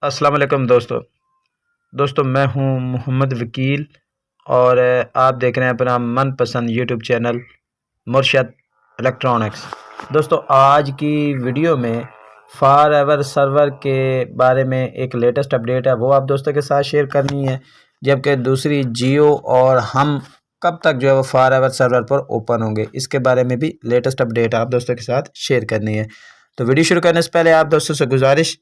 अस्सलाम वालेकुम दोस्तों मैं हूं मोहम्मद वकील और आप देख रहे हैं अपना मनपसंद यूट्यूब चैनल मुर्शद इलेक्ट्रॉनिक्स। दोस्तों आज की वीडियो में फार एवर सर्वर के बारे में एक लेटेस्ट अपडेट है, वो आप दोस्तों के साथ शेयर करनी है। जबकि दूसरी जियो और हम कब तक जो है वो फार एवर सर्वर पर ओपन होंगे, इसके बारे में भी लेटेस्ट अपडेट आप दोस्तों के साथ शेयर करनी है। तो वीडियो शुरू करने से पहले आप दोस्तों से गुजारिश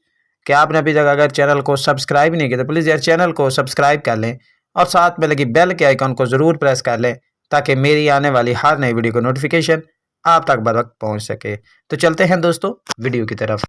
कि आपने अभी तक अगर चैनल को सब्सक्राइब नहीं किया तो प्लीज़ यार चैनल को सब्सक्राइब कर लें और साथ में लगी बेल के आइकन को ज़रूर प्रेस कर लें ताकि मेरी आने वाली हर नई वीडियो को नोटिफिकेशन आप तक बर वक्त पहुँच सके। तो चलते हैं दोस्तों वीडियो की तरफ।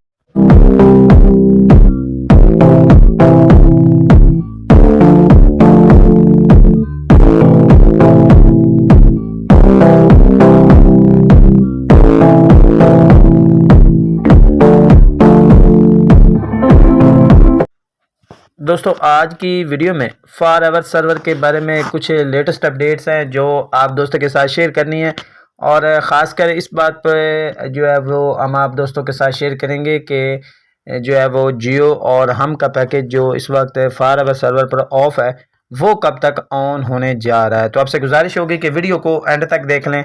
दोस्तों आज की वीडियो में फार एवर सर्वर के बारे में कुछ लेटेस्ट अपडेट्स हैं जो आप दोस्तों के साथ शेयर करनी है, और ख़ासकर इस बात पर जो है वो हम आप दोस्तों के साथ शेयर करेंगे कि जो है वो जियो और हम का पैकेज जो इस वक्त फार एवर सर्वर पर ऑफ है वो कब तक ऑन होने जा रहा है। तो आपसे गुजारिश होगी कि वीडियो को एंड तक देख लें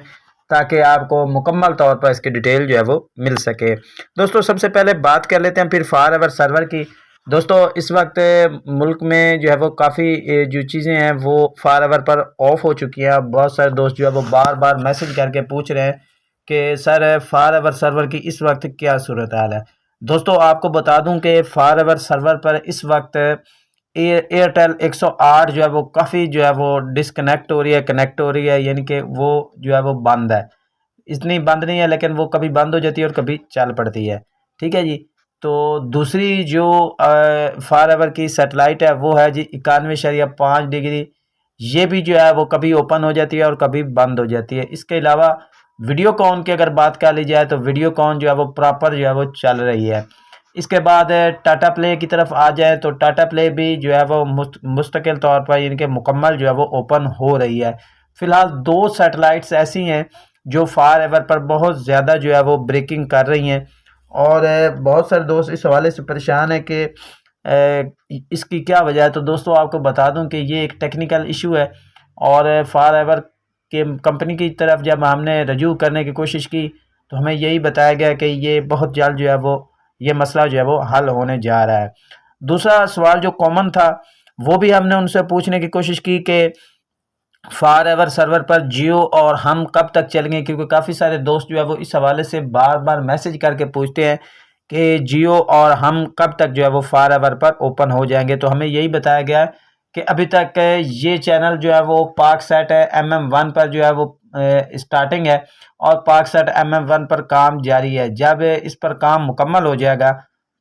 ताकि आपको मुकम्मल तौर पर इसकी डिटेल जो है वो मिल सके। दोस्तों सबसे पहले बात कर लेते हैं फिर फार एवर सर्वर की। दोस्तों इस वक्त मुल्क में जो है वो काफ़ी जो चीज़ें हैं वो फार एवर पर ऑफ हो चुकी हैं। बहुत सारे दोस्त जो है वो बार बार मैसेज करके पूछ रहे हैं कि सर फार एवर सर्वर की इस वक्त क्या सूरत हाल है। दोस्तों आपको बता दूं कि फार एवर सर्वर पर इस वक्त एयरटेल 108 जो है वो काफ़ी जो है वो डिसकनेक्ट हो रही है, कनेक्ट हो रही है, यानी कि वो जो है वो बंद है। इतनी बंद नहीं है लेकिन वो कभी बंद हो जाती है और कभी चल पड़ती है। ठीक है जी। तो दूसरी जो फार एवर की सेटेलाइट है वो है जी 91.5 डिग्री। ये भी जो है वो कभी ओपन हो जाती है और कभी बंद हो जाती है। इसके अलावा वीडियोकॉन की अगर बात कर ली जाए तो वीडियोकॉन जो है वो प्रॉपर जो है वो चल रही है। इसके बाद टाटा प्ले की तरफ आ जाए तो टाटा प्ले भी जो है वो मुस्तकिल तौर पर इनके मुकम्मल जो है वो ओपन हो रही है। फ़िलहाल दो सैटेलाइट्स ऐसी हैं जो फार एवर पर बहुत ज़्यादा जो है वो ब्रेकिंग कर रही हैं, और बहुत सारे दोस्त इस हवाले से परेशान है कि इसकी क्या वजह है। तो दोस्तों आपको बता दूं कि ये एक टेक्निकल इशू है, और फार एवर के कंपनी की तरफ जब हमने रजू करने की कोशिश की तो हमें यही बताया गया कि ये बहुत जल्द जो है वो ये मसला जो है वो हल होने जा रहा है। दूसरा सवाल जो कॉमन था वो भी हमने उनसे पूछने की कोशिश की कि फार एवर सर्वर पर जियो और हम कब तक चलेंगे, क्योंकि काफ़ी सारे दोस्त जो है वो इस हवाले से बार बार मैसेज करके पूछते हैं कि जियो और हम कब तक जो है वो फार एवर पर ओपन हो जाएंगे। तो हमें यही बताया गया है कि अभी तक ये चैनल जो है वो पाकसेट है MM1 पर जो है वो स्टार्टिंग है, और पाकसेट MM1 पर काम जारी है। जब इस पर काम मुकम्मल हो जाएगा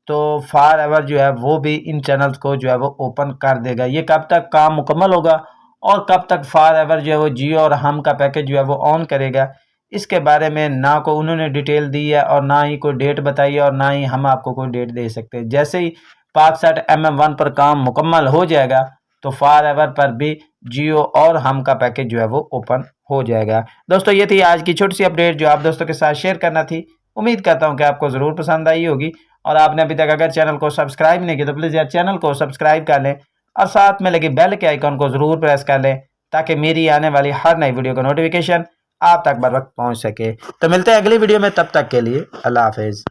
तो फार एवर जो है वो भी इन चैनल्स को जो है वो ओपन कर देगा। ये कब तक काम मुकम्मल होगा और कब तक फार एवर जो है वो जियो और हम का पैकेज जो है वो ऑन करेगा, इसके बारे में ना को उन्होंने डिटेल दी है और ना ही कोई डेट बताई है, और ना ही हम आपको कोई डेट दे सकते हैं। जैसे ही पाकसेट MM1 पर काम मुकम्मल हो जाएगा तो फार एवर पर भी जियो और हम का पैकेज जो है वो ओपन हो जाएगा। दोस्तों ये थी आज की छोटी सी अपडेट जो आप दोस्तों के साथ शेयर करना थी। उम्मीद करता हूँ कि आपको ज़रूर पसंद आई होगी, और आपने अभी तक अगर चैनल को सब्सक्राइब नहीं किया तो प्लीज़ यार चैनल को सब्सक्राइब कर लें और साथ में लगे बेल के आइकन को ज़रूर प्रेस कर लें ताकि मेरी आने वाली हर नई वीडियो का नोटिफिकेशन आप तक बर वक्त पहुँच सके। तो मिलते हैं अगली वीडियो में, तब तक के लिए अल्लाह हाफिज़।